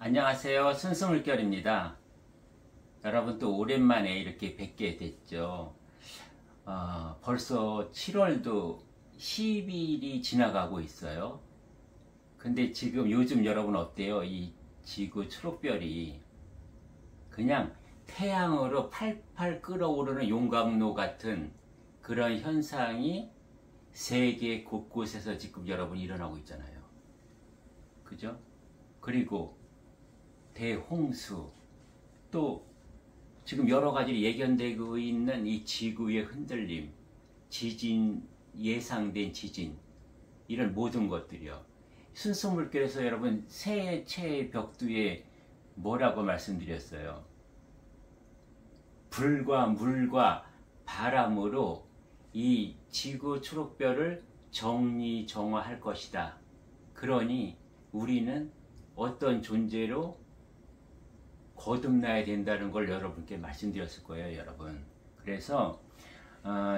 안녕하세요. 순수물결입니다. 여러분 또 오랜만에 이렇게 뵙게 됐죠. 벌써 7월도 10일이 지나가고 있어요. 근데 지금 요즘 여러분 어때요? 이 지구 초록별이 그냥 태양으로 팔팔 끓어오르는 용광로 같은 그런 현상이 세계 곳곳에서 지금 여러분 일어나고 있잖아요. 그죠? 그리고 대홍수, 또 지금 여러 가지 예견되고 있는 이 지구의 흔들림, 지진, 예상된 지진, 이런 모든 것들이요. 순수물결에서 여러분 새해의 벽두에 뭐라고 말씀드렸어요? 불과 물과 바람으로 이 지구 초록별을 정리정화할 것이다. 그러니 우리는 어떤 존재로 거듭나야 된다는 걸 여러분께 말씀드렸을 거예요, 여러분. 그래서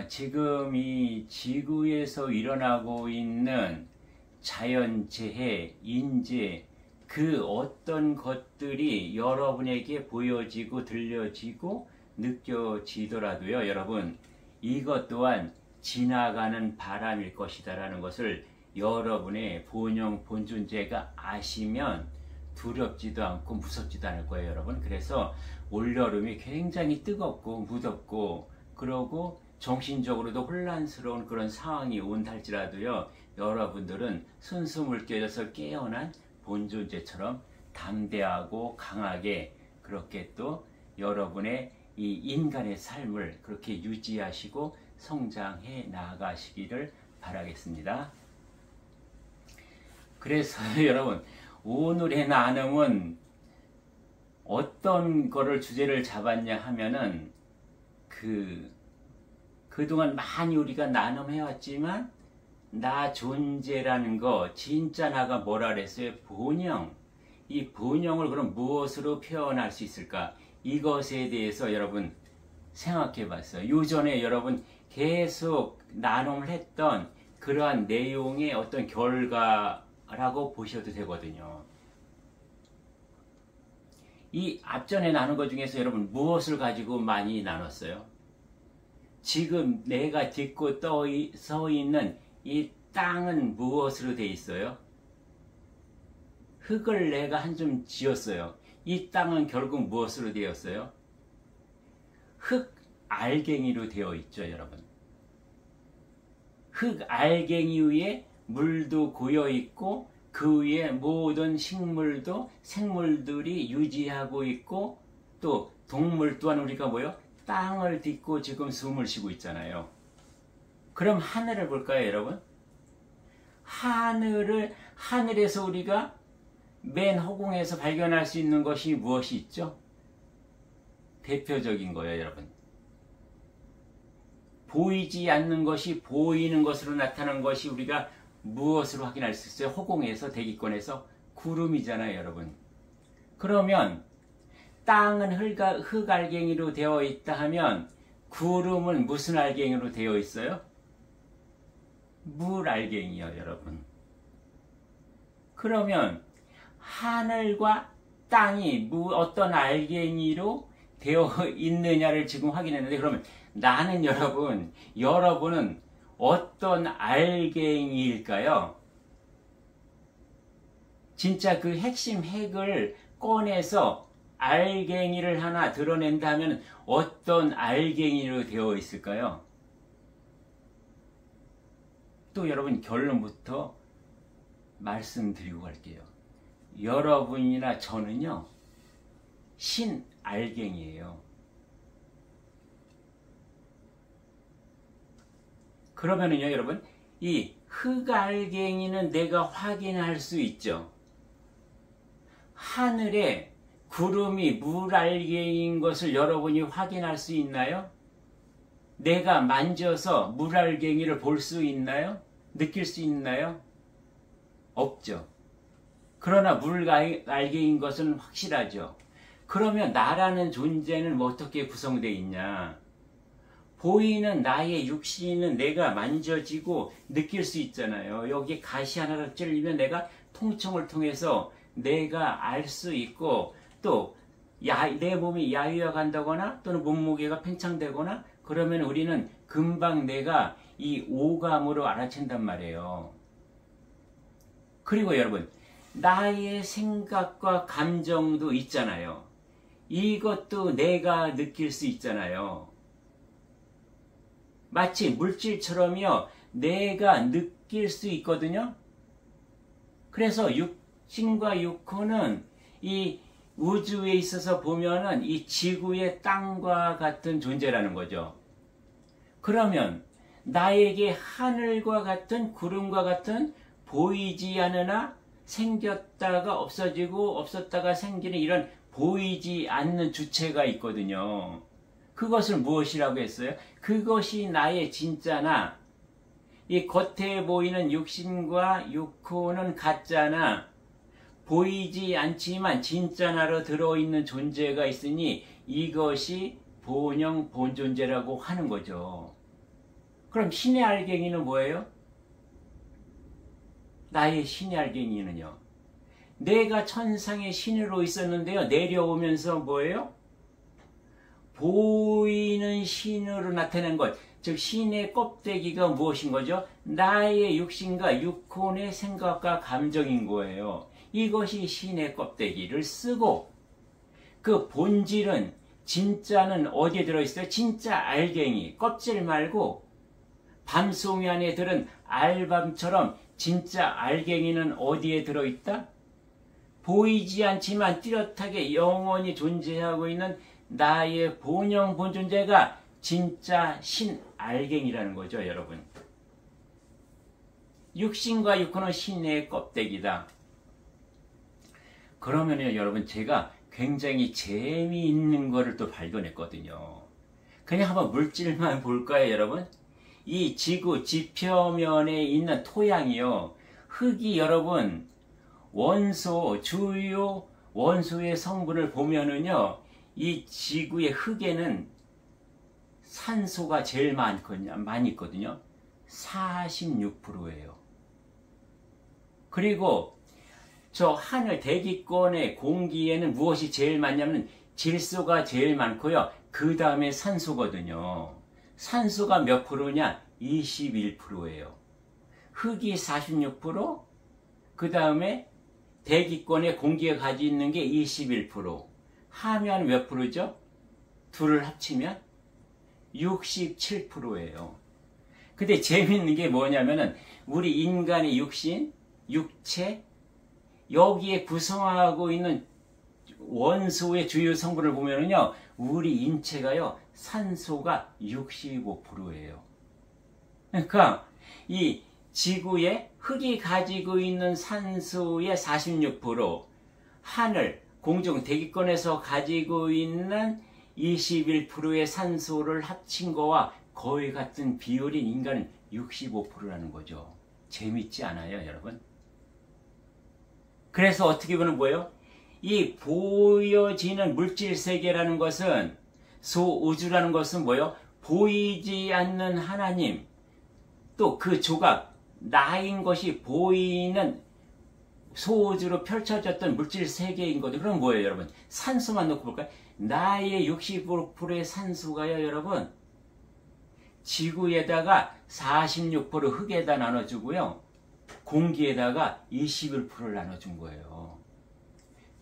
지금 이 지구에서 일어나고 있는 자연재해, 인재, 그 어떤 것들이 여러분에게 보여지고 들려지고 느껴지더라도요, 여러분, 이것 또한 지나가는 바람일 것이다 라는 것을 여러분의 본영, 본존재가 아시면 두렵지도 않고 무섭지도 않을 거예요, 여러분. 그래서 올여름이 굉장히 뜨겁고 무덥고 그러고 정신적으로도 혼란스러운 그런 상황이 온다 할지라도요, 여러분들은 순수물결에서 깨어난 본존재처럼 담대하고 강하게 그렇게 또 여러분의 이 인간의 삶을 그렇게 유지하시고 성장해 나가시기를 바라겠습니다. 그래서 여러분, 오늘의 나눔은 어떤 거를 주제를 잡았냐 하면은 그동안 많이 우리가 나눔해왔지만 나 존재라는 거, 진짜 나가 뭐라 그랬어요? 본영. 이 본영을 그럼 무엇으로 표현할 수 있을까? 이것에 대해서 여러분 생각해 봤어요. 요전에 여러분 계속 나눔을 했던 그러한 내용의 어떤 결과라고 보셔도 되거든요. 이 앞전에 나눈 것 중에서 여러분 무엇을 가지고 많이 나눴어요? 지금 내가 딛고 서 있는 이 땅은 무엇으로 되어 있어요? 흙을 내가 한 좀 지었어요. 이 땅은 결국 무엇으로 되었어요? 흙 알갱이로 되어 있죠, 여러분. 흙 알갱이 위에 물도 고여 있고 그 위에 모든 식물도 생물들이 유지하고 있고 또 동물 또한 우리가 뭐요? 땅을 딛고 지금 숨을 쉬고 있잖아요. 그럼 하늘을 볼까요, 여러분? 하늘에서 우리가 맨 허공에서 발견할 수 있는 것이 무엇이 있죠? 대표적인 거예요, 여러분. 보이지 않는 것이 보이는 것으로 나타나는 것이 우리가 무엇으로 확인할 수 있어요? 허공에서, 대기권에서 구름이잖아요, 여러분. 그러면 땅은 흙 알갱이로 되어 있다 하면 구름은 무슨 알갱이로 되어 있어요? 물 알갱이요, 여러분. 그러면 하늘과 땅이 어떤 알갱이로 되어 있느냐를 지금 확인했는데, 그러면 나는 여러분은 어떤 알갱이일까요? 진짜 그 핵심 핵을 꺼내서 알갱이를 하나 드러낸다면 어떤 알갱이로 되어 있을까요? 또 여러분 결론부터 말씀드리고 갈게요. 여러분이나 저는요, 신 알갱이에요. 그러면은요, 여러분, 이 흙알갱이는 내가 확인할 수 있죠. 하늘에 구름이 물알갱이인 것을 여러분이 확인할 수 있나요? 내가 만져서 물알갱이를 볼 수 있나요? 느낄 수 있나요? 없죠. 그러나 물알갱이인 것은 확실하죠. 그러면 나라는 존재는 어떻게 구성되어 있냐? 보이는 나의 육신은 내가 만져지고 느낄 수 있잖아요. 여기 가시 하나를 찔리면 내가 통청을 통해서 내가 알 수 있고 또 내 몸이 야위어 간다거나 또는 몸무게가 팽창되거나 그러면 우리는 금방 내가 이 오감으로 알아챈단 말이에요. 그리고 여러분, 나의 생각과 감정도 있잖아요. 이것도 내가 느낄 수 있잖아요. 마치 물질처럼요, 내가 느낄 수 있거든요. 그래서 육신과 육혼은 이 우주에 있어서 보면은 이 지구의 땅과 같은 존재라는 거죠. 그러면 나에게 하늘과 같은 구름과 같은 보이지 않으나 생겼다가 없어지고 없었다가 생기는 이런 보이지 않는 주체가 있거든요. 그것을 무엇이라고 했어요? 그것이 나의 진짜나 이 겉에 보이는 육신과 육혼은 가짜나 보이지 않지만 진짜 나로 들어있는 존재가 있으니 이것이 본영 본존재라고 하는 거죠. 그럼 신의 알갱이는 뭐예요? 나의 신의 알갱이는요, 내가 천상의 신으로 있었는데요, 내려오면서 뭐예요? 보이는 신으로 나타낸 것, 즉 신의 껍데기가 무엇인 거죠? 나의 육신과 육혼의 생각과 감정인 거예요. 이것이 신의 껍데기를 쓰고 그 본질은, 진짜는 어디에 들어있어요? 진짜 알갱이, 껍질 말고 밤송이 안에 들은 알밤처럼 진짜 알갱이는 어디에 들어있다? 보이지 않지만 뚜렷하게 영원히 존재하고 있는 나의 본영 본존재가 진짜 신 알갱이라는 거죠, 여러분. 육신과 육혼은 신의 껍데기다. 그러면요, 여러분, 제가 굉장히 재미있는 거를 또 발견했거든요. 그냥 한번 물질만 볼까요, 여러분? 이 지구 지표면에 있는 토양이요, 흙이 여러분, 원소, 주요 원소의 성분을 보면은요, 이 지구의 흙에는 산소가 제일 많이 있거든요. 46%예요. 그리고 저 하늘 대기권의 공기에는 무엇이 제일 많냐면 질소가 제일 많고요. 그 다음에 산소거든요. 산소가 몇 프로냐? 21%예요. 흙이 46%, 그 다음에 대기권의 공기가 가지고 있는 게 21%. 하면 몇 프로죠? 둘을 합치면 67%예요. 근데 재밌는 게 뭐냐면은 우리 인간의 육신, 육체, 여기에 구성하고 있는 원소의 주요 성분을 보면은요, 우리 인체가요, 산소가 65%예요. 그러니까 이 지구에 흙이 가지고 있는 산소의 46%, 하늘, 공중, 대기권에서 가지고 있는 21%의 산소를 합친 거와 거의 같은 비율인 인간은 65%라는 거죠. 재밌지 않아요, 여러분? 그래서 어떻게 보면 뭐예요? 이 보여지는 물질 세계라는 것은, 소우주라는 것은 뭐예요? 보이지 않는 하나님, 또 그 조각, 나인 것이 보이는 소우주로 펼쳐졌던 물질 세계인 거죠. 그럼 뭐예요, 여러분? 산소만 놓고 볼까요? 나의 65%의 산소가요, 여러분, 지구에다가 46% 흙에다 나눠주고요, 공기에다가 21%를 나눠준 거예요.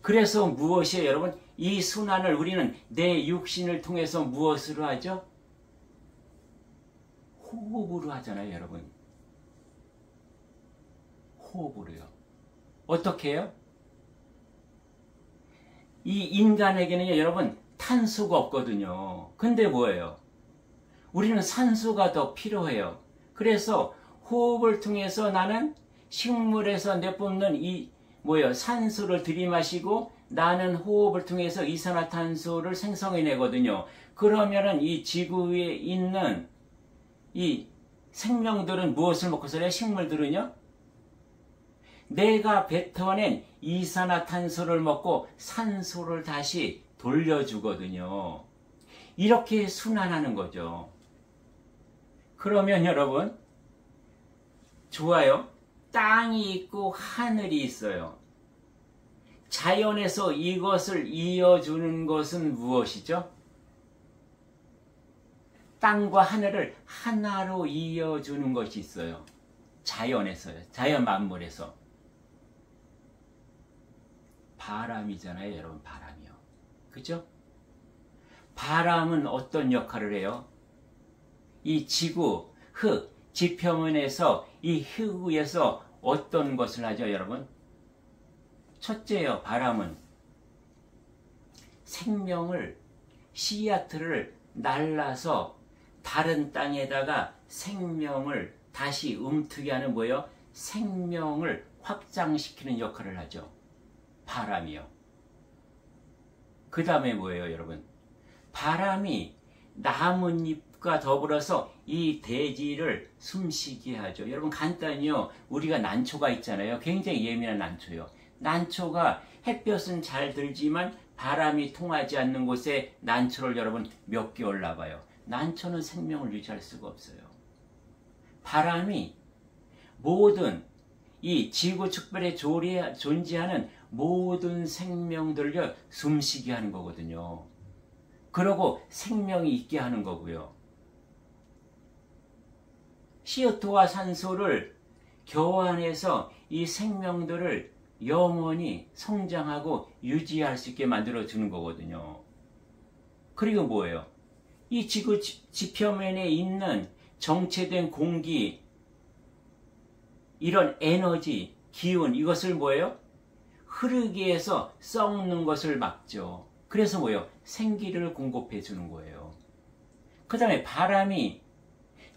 그래서 무엇이에요, 여러분? 이 순환을 우리는 내 육신을 통해서 무엇으로 하죠? 호흡으로 하잖아요, 여러분. 호흡으로요. 어떻게 해요? 이 인간에게는요, 여러분, 탄소가 없거든요. 근데 뭐예요? 우리는 산소가 더 필요해요. 그래서 호흡을 통해서 나는 식물에서 내뿜는 이 산소를 들이마시고 나는 호흡을 통해서 이산화탄소를 생성해내거든요. 그러면은 이 지구에 있는 이 생명들은 무엇을 먹고 살아요? 식물들은요? 내가 뱉어낸 이산화탄소를 먹고 산소를 다시 돌려주거든요. 이렇게 순환하는 거죠. 그러면 여러분, 좋아요. 땅이 있고 하늘이 있어요. 자연에서 이것을 이어주는 것은 무엇이죠? 땅과 하늘을 하나로 이어주는 것이 있어요. 자연에서요. 자연 만물에서. 바람이잖아요, 여러분. 바람이요. 그죠? 바람은 어떤 역할을 해요? 이 지구, 흙, 지표면에서 이 흙 위에서 어떤 것을 하죠, 여러분? 첫째요, 바람은 생명을, 씨앗을 날라서 다른 땅에다가 생명을 다시 움트게 하는 뭐예요? 생명을 확장시키는 역할을 하죠. 바람이요. 그 다음에 뭐예요, 여러분? 바람이 나뭇잎과 더불어서 이 대지를 숨쉬게 하죠. 여러분 간단히요. 우리가 난초가 있잖아요. 굉장히 예민한 난초요. 난초가 햇볕은 잘 들지만 바람이 통하지 않는 곳에 난초를 여러분 몇 개월 나가요. 난초는 생명을 유지할 수가 없어요. 바람이 모든 이 지구 축별에 존재하는 모든 생명들을 숨쉬게 하는 거거든요. 그러고 생명이 있게 하는 거고요. CO2와 산소를 교환해서 이 생명들을 영원히 성장하고 유지할 수 있게 만들어주는 거거든요. 그리고 뭐예요? 이 지구 지표면에 있는 정체된 공기, 이런 에너지, 기운, 이것을 뭐예요? 흐르게 해서 썩는 것을 막죠. 그래서 뭐예요? 생기를 공급해 주는 거예요. 그 다음에 바람이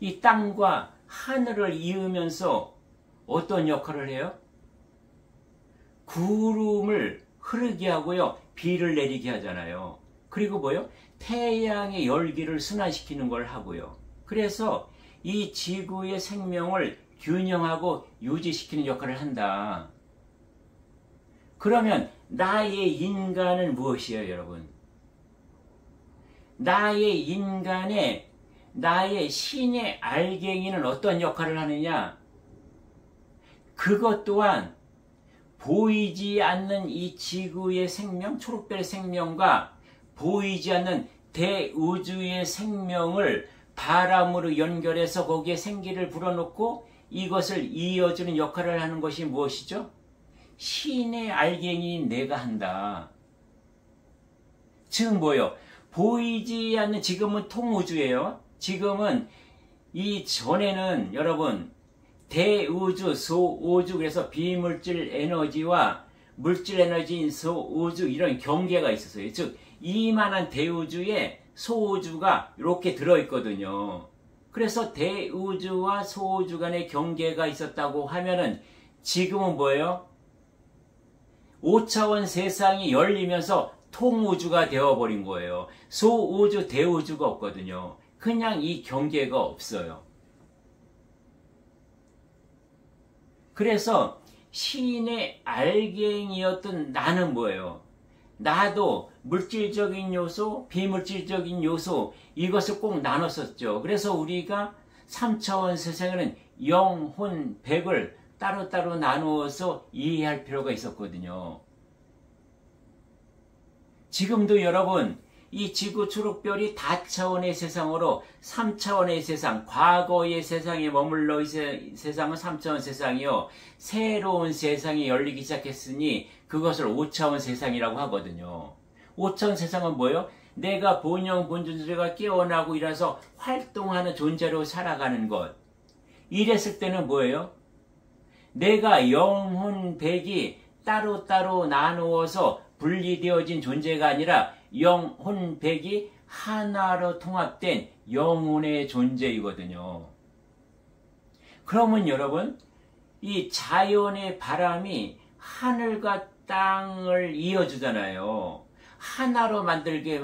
이 땅과 하늘을 이으면서 어떤 역할을 해요? 구름을 흐르게 하고요. 비를 내리게 하잖아요. 그리고 뭐요? 태양의 열기를 순환시키는 걸 하고요. 그래서 이 지구의 생명을 균형하고 유지시키는 역할을 한다. 그러면 나의 인간은 무엇이에요, 여러분? 나의 인간의, 나의 신의 알갱이는 어떤 역할을 하느냐? 그것 또한 보이지 않는 이 지구의 생명, 초록별 생명과 보이지 않는 대우주의 생명을 바람으로 연결해서 거기에 생기를 불어넣고 이것을 이어주는 역할을 하는 것이 무엇이죠? 신의 알갱이인 내가 한다. 즉 뭐요? 보이지 않는, 지금은 통우주예요. 지금은 이 전에는 여러분 대우주, 소우주, 그래서 비물질 에너지와 물질 에너지인 소우주, 이런 경계가 있었어요. 즉 이만한 대우주에 소우주가 이렇게 들어있거든요. 그래서 대우주와 소우주 간의 경계가 있었다고 하면은 지금은 뭐예요? 5차원 세상이 열리면서 통우주가 되어버린 거예요. 소우주, 대우주가 없거든요. 그냥 이 경계가 없어요. 그래서 신의 알갱이였던 나는 뭐예요? 나도 물질적인 요소, 비물질적인 요소, 이것을 꼭 나눴었죠. 그래서 우리가 3차원 세상에는 영혼, 백을 따로따로 나누어서 이해할 필요가 있었거든요. 지금도 여러분, 이 지구 초록별이 다차원의 세상으로 3차원의 세상, 과거의 세상에 머물러 있는 세상은 3차원 세상이요. 새로운 세상이 열리기 시작했으니 그것을 5차원 세상이라고 하거든요. 5차원 세상은 뭐예요? 내가 본영, 본존재가 깨어나고 일어나서 활동하는 존재로 살아가는 것. 이랬을 때는 뭐예요? 내가 영혼, 백이 따로따로 나누어서 분리되어진 존재가 아니라 영혼, 백이 하나로 통합된 영혼의 존재이거든요. 그러면 여러분, 이 자연의 바람이 하늘과 땅을 이어주잖아요. 하나로 만들게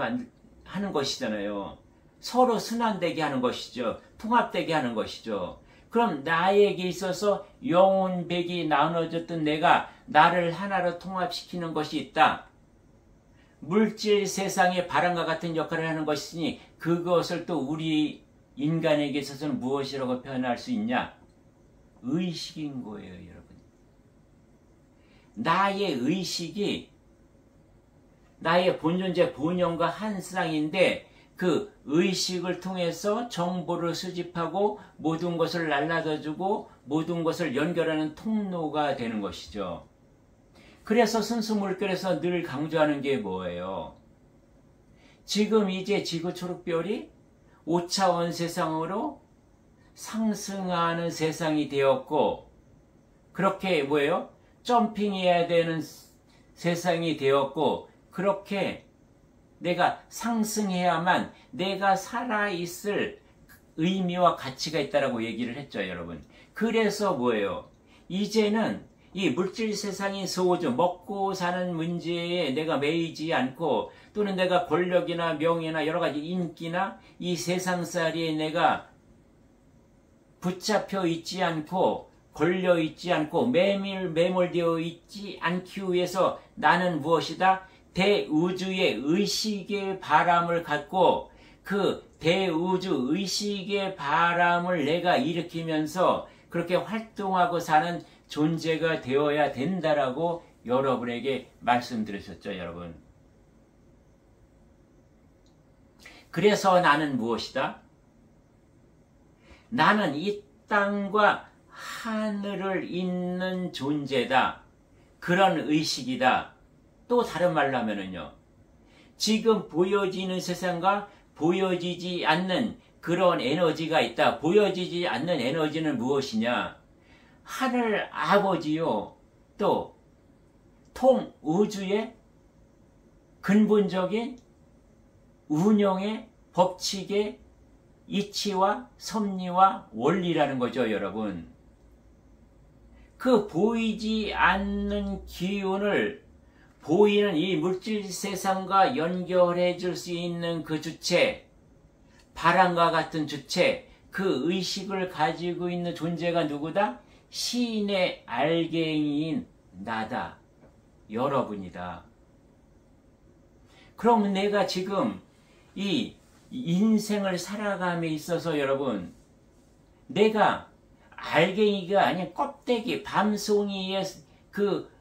하는 것이잖아요. 서로 순환되게 하는 것이죠. 통합되게 하는 것이죠. 그럼 나에게 있어서 영혼, 백이 나눠졌던 내가 나를 하나로 통합시키는 것이 있다. 물질 세상의 바람과 같은 역할을 하는 것이니 그것을 또 우리 인간에게 있어서는 무엇이라고 표현할 수 있냐? 의식인 거예요, 여러분. 나의 의식이 나의 본존재 본영과 한 쌍인데 그 의식을 통해서 정보를 수집하고 모든 것을 날라다주고 모든 것을 연결하는 통로가 되는 것이죠. 그래서 순수물결에서 늘 강조하는 게 뭐예요? 지금 이제 지구 초록별이 5차원 세상으로 상승하는 세상이 되었고, 그렇게 뭐예요? 점핑해야 되는 세상이 되었고, 그렇게 내가 상승해야만 내가 살아있을 의미와 가치가 있다라고 얘기를 했죠, 여러분. 그래서 뭐예요? 이제는 이 물질 세상인 소우주, 먹고 사는 문제에 내가 매이지 않고, 또는 내가 권력이나 명예나 여러 가지 인기나 이 세상살이에 내가 붙잡혀 있지 않고 걸려 있지 않고 매몰되어 있지 않기 위해서 나는 무엇이다? 대우주의 의식의 바람을 갖고 그 대우주 의식의 바람을 내가 일으키면서 그렇게 활동하고 사는 존재가 되어야 된다라고 여러분에게 말씀드렸었죠, 여러분. 그래서 나는 무엇이다? 나는 이 땅과 하늘을 잇는 존재다. 그런 의식이다. 또 다른 말로 하면은요, 지금 보여지는 세상과 보여지지 않는 그런 에너지가 있다. 보여지지 않는 에너지는 무엇이냐? 하늘 아버지요, 또 통우주의 근본적인 운영의 법칙의 이치와 섭리와 원리라는 거죠, 여러분. 그 보이지 않는 기운을 보이는 이 물질 세상과 연결해 줄 수 있는 그 주체, 바람과 같은 주체, 그 의식을 가지고 있는 존재가 누구다? 신의 알갱이인 나다. 여러분이다. 그럼 내가 지금 이 인생을 살아감에 있어서 여러분, 내가 알갱이가 아닌 껍데기, 밤송이의 그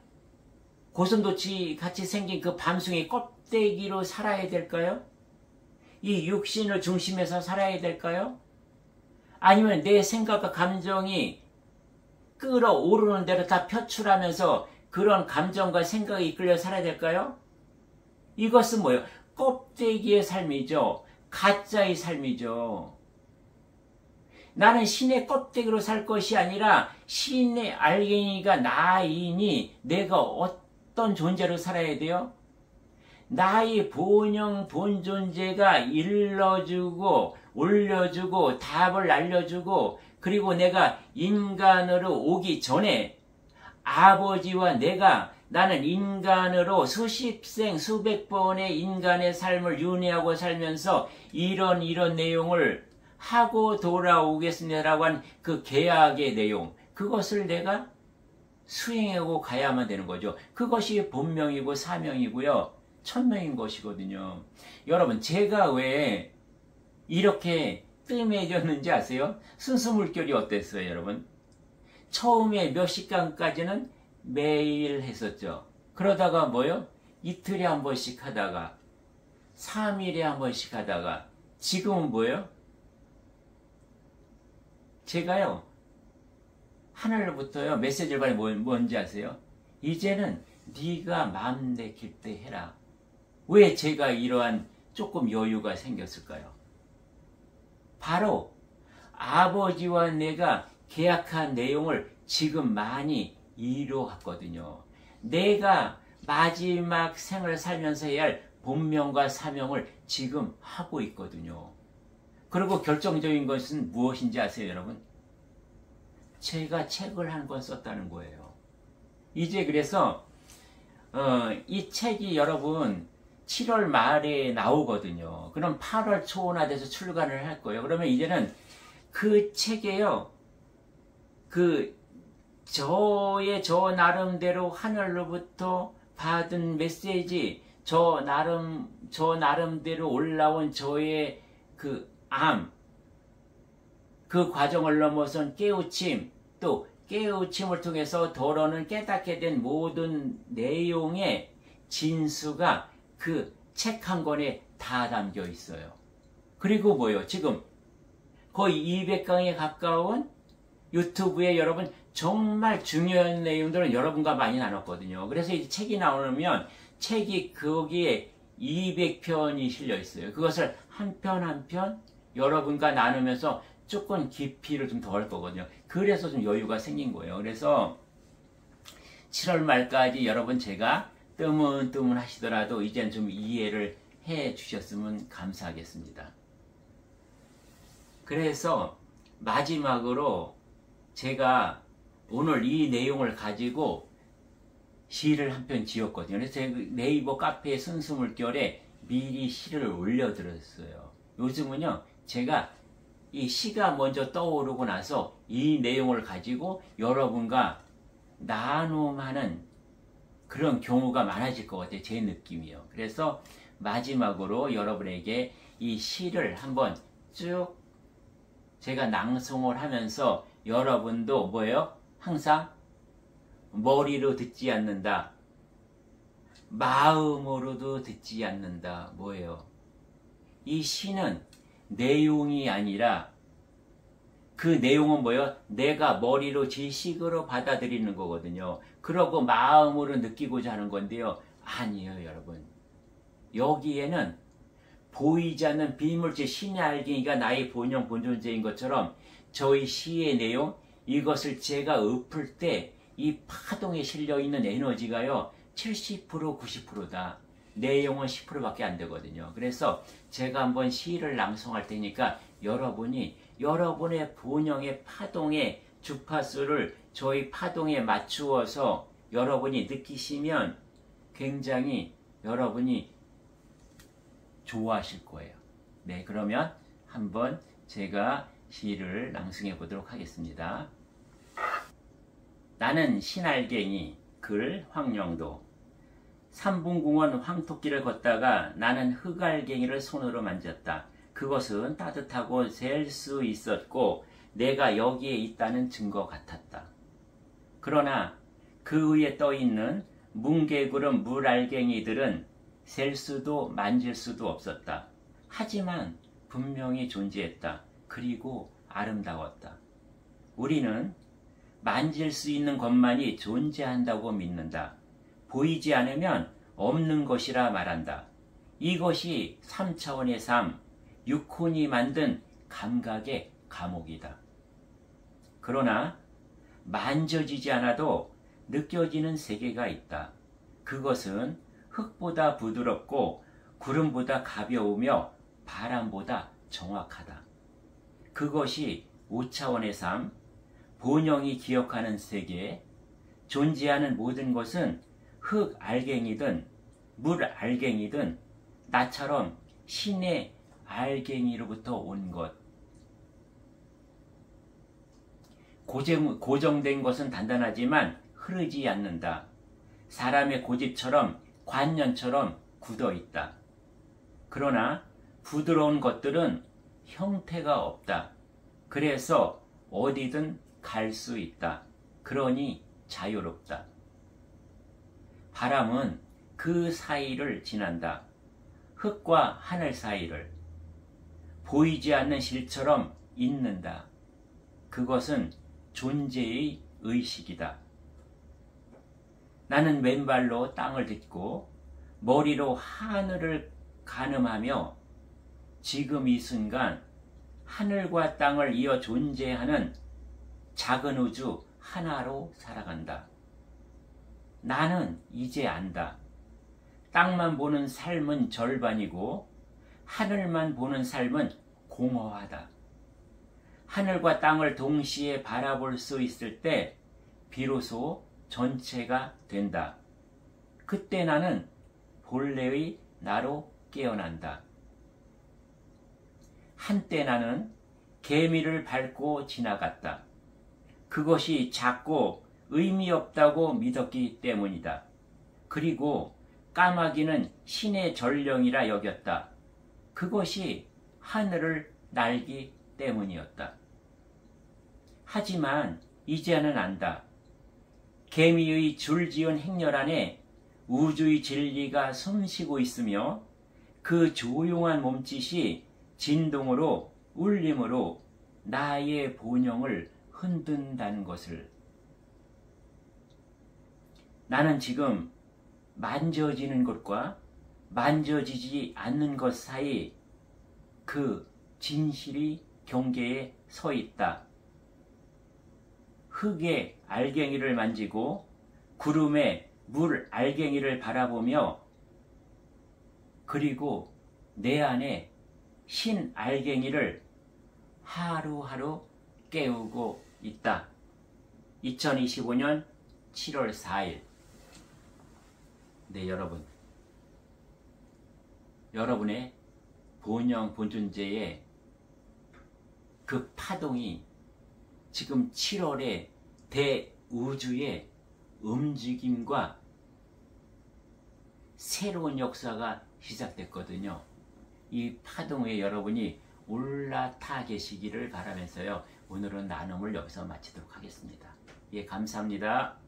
고슴도치 같이 생긴 그 밤송이 껍데기로 살아야 될까요? 이 육신을 중심해서 살아야 될까요? 아니면 내 생각과 감정이 끌어오르는 대로 다 표출하면서 그런 감정과 생각이 이끌려 살아야 될까요? 이것은 뭐예요? 껍데기의 삶이죠. 가짜의 삶이죠. 나는 신의 껍데기로 살 것이 아니라 신의 알갱이가 나이니 내가 어떤 존재로 살아야 돼요? 나의 본영 본존재가 일러주고 올려주고 답을 알려주고, 그리고 내가 인간으로 오기 전에 아버지와 나는 인간으로 수십 생 수백 번의 인간의 삶을 윤회하고 살면서 이런 내용을 하고 돌아오겠습니다라고 한 그 계약의 내용, 그것을 내가 수행하고 가야만 되는 거죠. 그것이 본명이고 사명이고요, 천명인 것이거든요. 여러분, 제가 왜 이렇게 뜸해졌는지 아세요? 순수물결이 어땠어요, 여러분? 처음에 몇 시간까지는 매일 했었죠. 그러다가 뭐요? 이틀에 한 번씩 하다가 3일에 한 번씩 하다가 지금은 뭐예요? 제가요, 하늘로부터요 메시지를 받은 뭔지 아세요? 이제는 네가 마음 내킬 때 해라. 왜 제가 이러한 조금 여유가 생겼을까요? 바로 아버지와 내가 계약한 내용을 지금 많이 이루었거든요. 내가 마지막 생을 살면서 해야 할 본명과 사명을 지금 하고 있거든요. 그리고 결정적인 것은 무엇인지 아세요, 여러분? 제가 책을 한 권 썼다는 거예요. 이제 그래서 이 책이 여러분 7월 말에 나오거든요. 그럼 8월 초나 돼서 출간을 할 거예요. 그러면 이제는 그 책에요, 저 나름대로 하늘로부터 받은 메시지, 저 나름대로 올라온 저의 그 과정을 넘어선 깨우침, 또 깨우침을 통해서 더러는 깨닫게 된 모든 내용의 진수가 그 책 한 권에 다 담겨 있어요. 그리고 뭐요? 지금 거의 200강에 가까운 유튜브에 여러분 정말 중요한 내용들은 여러분과 많이 나눴거든요. 그래서 이 책이 나오면 책이 거기에 200편이 실려 있어요. 그것을 한 편 한 편 여러분과 나누면서 조금 깊이를 좀 더할 거거든요. 그래서 좀 여유가 생긴 거예요. 그래서 7월 말까지 여러분 제가 뜨문뜨문 하시더라도 이젠 좀 이해를 해 주셨으면 감사하겠습니다. 그래서 마지막으로 제가 오늘 이 내용을 가지고 시를 한 편 지었거든요. 그래서 제가 네이버 카페 순수물결에 미리 시를 올려드렸어요. 요즘은요, 제가 이 시가 먼저 떠오르고 나서 이 내용을 가지고 여러분과 나눔하는 그런 경우가 많아질 것 같아요. 제 느낌이요. 그래서 마지막으로 여러분에게 이 시를 한번 쭉 제가 낭송을 하면서 여러분도 뭐예요? 항상 머리로 듣지 않는다. 마음으로도 듣지 않는다. 뭐예요? 이 시는 내용이 아니라 그 내용은 뭐예요? 내가 머리로 지식으로 받아들이는 거거든요. 그러고 마음으로 느끼고자 하는 건데요. 아니에요, 여러분. 여기에는 보이지 않는 비물질 신의 알갱이가 나의 본영 본존재인 것처럼 저희 시의 내용, 이것을 제가 읊을 때 이 파동에 실려있는 에너지가요 70% 90%다. 내용은 10%밖에 안 되거든요. 그래서 제가 한번 시를 낭송할 테니까 여러분이 여러분의 본영의 파동의 주파수를 저희 파동에 맞추어서 여러분이 느끼시면 굉장히 여러분이 좋아하실 거예요. 네, 그러면 한번 제가 시를 낭송해 보도록 하겠습니다. 나는 신알갱이, 글 황영도. 삼분공원 황토길을 걷다가 나는 흑알갱이를 손으로 만졌다. 그것은 따뜻하고 셀 수 있었고 내가 여기에 있다는 증거 같았다. 그러나 그 위에 떠있는 뭉게구름 물알갱이들은 셀 수도 만질 수도 없었다. 하지만 분명히 존재했다. 그리고 아름다웠다. 우리는 만질 수 있는 것만이 존재한다고 믿는다. 보이지 않으면 없는 것이라 말한다. 이것이 3차원의 삶, 육혼이 만든 감각의 감옥이다. 그러나 만져지지 않아도 느껴지는 세계가 있다. 그것은 흙보다 부드럽고 구름보다 가벼우며 바람보다 정확하다. 그것이 5차원의 삶, 본영이 기억하는 세계, 존재하는 모든 것은 흙 알갱이든 물 알갱이든 나처럼 신의 알갱이로부터 온 것. 고정된 것은 단단하지만 흐르지 않는다. 사람의 고집처럼 관념처럼 굳어 있다. 그러나 부드러운 것들은 형태가 없다. 그래서 어디든 갈 수 있다. 그러니 자유롭다. 바람은 그 사이를 지난다. 흙과 하늘 사이를. 보이지 않는 실처럼 있는다. 그것은 존재의 의식이다. 나는 왼발로 땅을 딛고 머리로 하늘을 가늠하며 지금 이 순간 하늘과 땅을 이어 존재하는 작은 우주 하나로 살아간다. 나는 이제 안다. 땅만 보는 삶은 절반이고 하늘만 보는 삶은 공허하다. 하늘과 땅을 동시에 바라볼 수 있을 때 비로소 전체가 된다. 그때 나는 본래의 나로 깨어난다. 한때 나는 개미를 밟고 지나갔다. 그것이 작고 의미 없다고 믿었기 때문이다. 그리고 까마귀는 신의 전령이라 여겼다. 그것이 하늘을 날기 때문이었다. 하지만 이제는 안다. 개미의 줄지은 행렬 안에 우주의 진리가 숨쉬고 있으며 그 조용한 몸짓이 진동으로 울림으로 나의 본영을 흔든다는 것을, 나는 지금 만져지는 것과 만져지지 않는 것 사이 그 진실이 경계에 서 있다. 흙의 알갱이를 만지고 구름의 물 알갱이를 바라보며 그리고 내 안에 신 알갱이를 하루하루 깨우고 있다. 2025년 7월 4일. 네, 여러분의 본영 본존재의 그 파동이 지금 7월의 대우주의 움직임과 새로운 역사가 시작됐거든요. 이 파동에 여러분이 올라타 계시기를 바라면서요. 오늘은 나눔을 여기서 마치도록 하겠습니다. 예, 감사합니다.